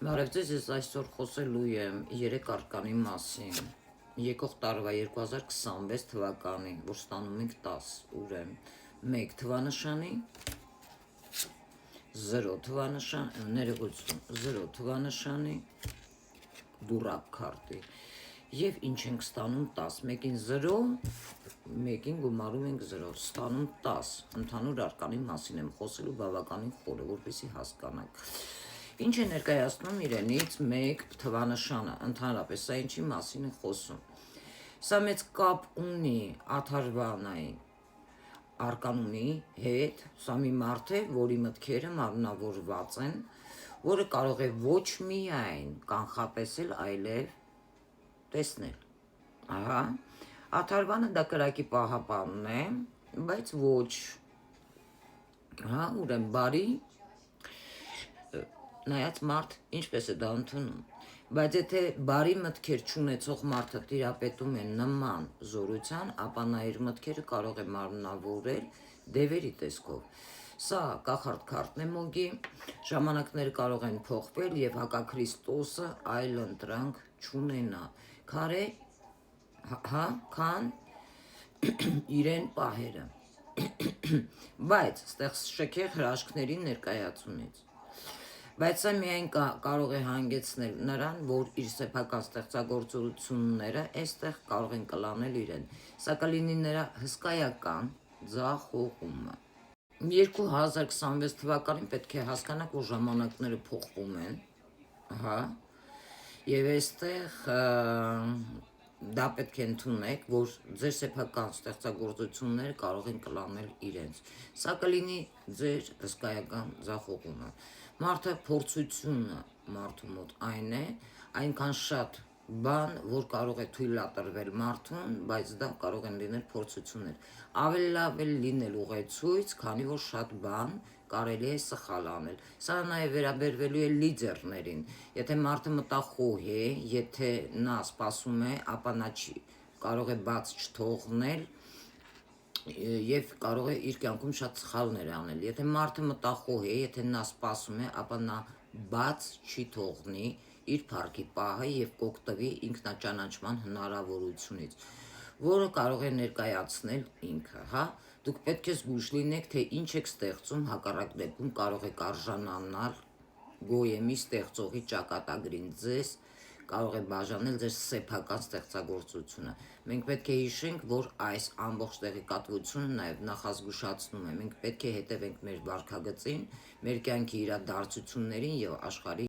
Բարև ձեզ, ես այսօր խոսելու եմ 3 արկանի մասին։ Եկող տարվա 2026 թվականի, որ ստանում ենք 10, ուրեմն 1 թվանշանի, 0 թվանշանի, ներողություն, 0 թվանշանի, դուրակ քարտի։ Եվ ինչ ենք ստանում 10, մեկին 0, մեկին գումարում ենք 0, ստանում 10, ընդհանուր արկանի մասին եմ խոսելու բավականին խորը, որպեսզի հասկանաք։ Ինչ է ներկայացնում իրենից 1 թվանշանը, ընդհանրապես սա ինչի մասին է խոսում։ Սա մեծ կապ ունի աթարվանային արկանունի հետ, սա մի մարդ է, որի մտքերը մարմնավորված են, որը կարող է ոչ միայն կանխատեսել, այլև տեսնել։ Ահա, աթարվանը դա կրակի պահապանն է, բայց ոչ, հա, ուրեմն բարի նայած մարդ ինչպես է դա ընդունում, բայց եթե բարի մտքեր չունեցող մարդը տիրապետում է նման զորության, ապա նա իր մտքերը կարող է մարմնավորել դևերի տեսքով։ Սա կախարդ քարտն է մոգի, ժամանակները կարող են փոխվել եւ հակաքրիստոսը այլ ընտրանք չունենա, քարե, հա, քան իրեն պահերը, բայց ստեղ շքեղ հրաշքների ներկայացունից։ Բայց սա միայն կարող է հանգեցնել նրան, որ իր սեփական ստեղծագործությունները այստեղ կարող են կլանել իրեն։ Սա կլինի նրա հսկայական ձախողումը։ 2026 թվականին պետք է հասկանաք, որ ժամանակները փոխվում են, հա, եւ այստեղ դա պետք է ընդունեք, որ ձեր սեփական ստեղծագործությունները կարող են կլանել իրենց։ Սա կլինի ձեր հսկայական ձախողումը։ Մարդը փորձությունը մարդու մոտ այն է, այնքան շատ բան, որ կարող է թույլատրվել մարդուն, բայց դա կարող են լինել փորձություններ։ Ավելի լավ է լինել ուղեցույց, քանի որ շատ բան կարելի է սխալ անել։ Սա նաև վերաբերվելու է լիդերներին։ Եթե մարդը մտախոհ է, եթե նա սպասում է, ապա նա կարող է բաց չթողնել եւ կարող է իր կյանքում շատ սխալներ անել։ Եթե մարդը մտախոհ է, եթե նա սպասում է, ապա նա բաց չի թողնի իր փառքի պահը եւ կօգտվի ինքնաճանաչման հնարավորությունից, որը կարող է ներկայացնել ինքը, հա։ Դուք պետք է զգույշ լինեք, թե ինչ եք ստեղծում, հակառակ դեպքում կարող եք արժանանալ գոյեմի ստեղծողի ճակատագրին, ձեզ կարող է բաժանել ձեր սեփական ստեղծագործությունը։ Մենք պետք է հիշենք, որ այս ամբողջ տեղեկատվությունը նաև նախազգուշացնում է։ Մենք պետք է հետևենք մեր վարքագծին, մեր կյանքի իրադարձություններին եւ աշխարհի